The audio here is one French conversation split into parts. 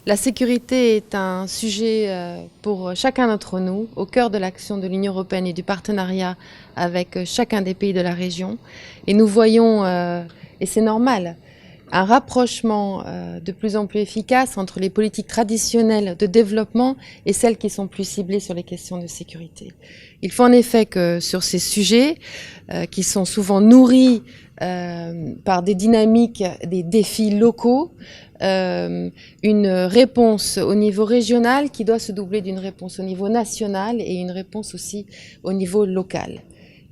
La sécurité est un sujet pour chacun d'entre nous, au cœur de l'action de l'Union européenne et du partenariat avec chacun des pays de la région. Et nous voyons, et c'est normal, un rapprochement de plus en plus efficace entre les politiques traditionnelles de développement et celles qui sont plus ciblées sur les questions de sécurité. Il faut en effet que sur ces sujets, qui sont souvent nourris par des dynamiques, des défis locaux, une réponse au niveau régional qui doit se doubler d'une réponse au niveau national et une réponse aussi au niveau local.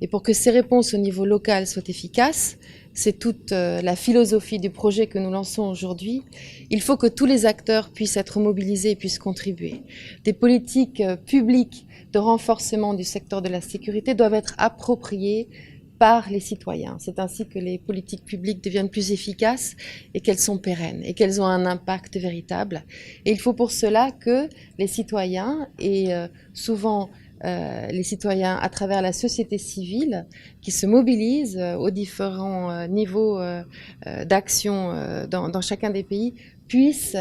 Et pour que ces réponses au niveau local soient efficaces, c'est toute la philosophie du projet que nous lançons aujourd'hui. Il faut que tous les acteurs puissent être mobilisés et puissent contribuer. Des politiques publiques de renforcement du secteur de la sécurité doivent être appropriées par les citoyens. C'est ainsi que les politiques publiques deviennent plus efficaces et qu'elles sont pérennes et qu'elles ont un impact véritable. Et il faut pour cela que les citoyens et souvent les citoyens à travers la société civile qui se mobilisent aux différents niveaux d'action dans chacun des pays puissent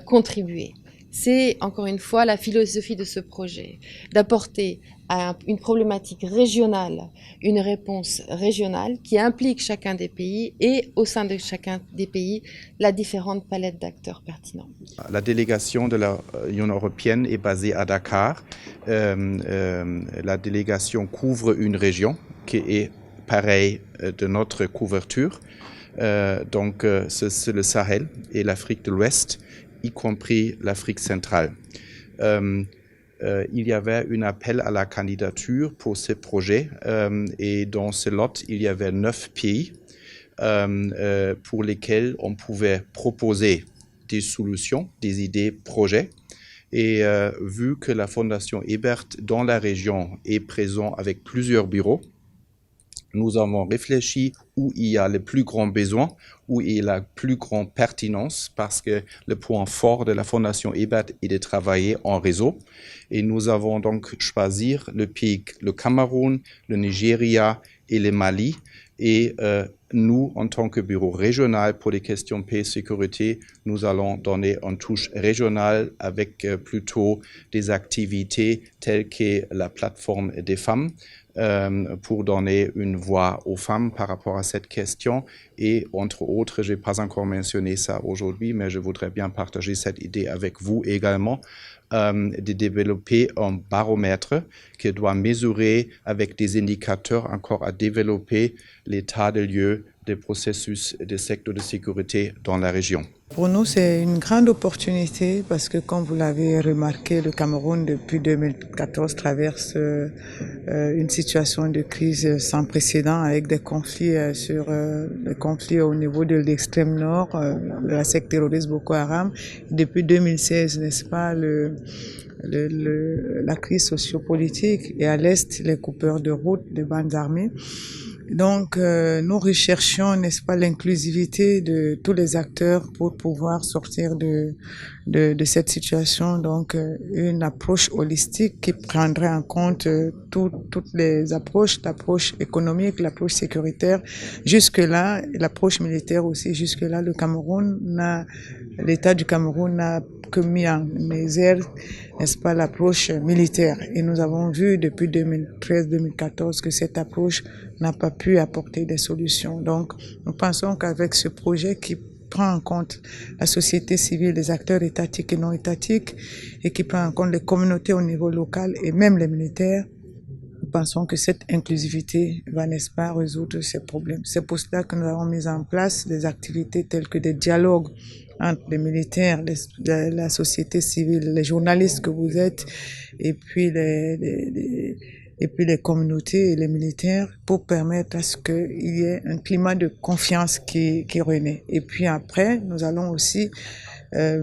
contribuer. C'est encore une fois la philosophie de ce projet, d'apporter à une problématique régionale une réponse régionale qui implique chacun des pays et au sein de chacun des pays la différente palette d'acteurs pertinents. La délégation de l'Union européenne est basée à Dakar. La délégation couvre une région qui est pareille de notre couverture. Donc c'est le Sahel et l'Afrique de l'Ouest, y compris l'Afrique centrale. Il y avait un appel à la candidature pour ce projet et dans ce lot, il y avait 9 pays pour lesquels on pouvait proposer des solutions, des idées, projets. Et vu que la Fondation Ebert dans la région est présente avec plusieurs bureaux, nous avons réfléchi où il y a le plus grand besoin, où il y a la plus grande pertinence, parce que le point fort de la Fondation Ebert est de travailler en réseau. Et nous avons donc choisi le pays, le Cameroun, le Nigeria et le Mali. Et nous, en tant que bureau régional pour les questions paix et sécurité, nous allons donner une touche régionale avec plutôt des activités telles que la plateforme des femmes pour donner une voix aux femmes par rapport à cette question. Et entre autres, je n'ai pas encore mentionné ça aujourd'hui, mais je voudrais bien partager cette idée avec vous également, de développer un baromètre qui doit mesurer avec des indicateurs encore à développer l'état de lieu des processus de secteur de sécurité dans la région. Pour nous, c'est une grande opportunité parce que, comme vous l'avez remarqué, le Cameroun, depuis 2014, traverse une situation de crise sans précédent avec des conflits des conflits au niveau de l'extrême nord, de la secte terroriste Boko Haram. Depuis 2016, n'est-ce pas, la crise sociopolitique et à l'est, les coupeurs de route, les bandes armées. Donc, nous recherchons, n'est-ce pas, l'inclusivité de tous les acteurs pour pouvoir sortir de cette situation. Donc, une approche holistique qui prendrait en compte toutes les approches, l'approche économique, l'approche sécuritaire. Jusque-là, l'approche militaire aussi. Jusque-là, l'État du Cameroun n'a que mis en misère, n'est-ce pas, l'approche militaire. Et nous avons vu depuis 2013-2014 que cette approche n'a pas pu apporter des solutions. Donc, nous pensons qu'avec ce projet qui prend en compte la société civile, les acteurs étatiques et non étatiques, et qui prend en compte les communautés au niveau local et même les militaires, nous pensons que cette inclusivité va, n'est-ce pas, résoudre ces problèmes. C'est pour cela que nous avons mis en place des activités telles que des dialogues entre les militaires, la société civile, les journalistes que vous êtes, et puis les communautés et les militaires pour permettre à ce qu'il y ait un climat de confiance qui renaît. Et puis après, nous allons aussi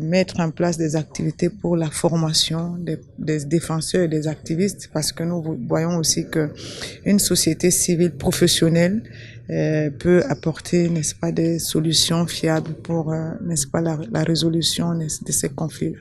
mettre en place des activités pour la formation des défenseurs et des activistes, parce que nous voyons aussi qu'une société civile professionnelle peut apporter, n'est-ce pas, des solutions fiables pour, n'est-ce pas, la résolution de ces conflits-là.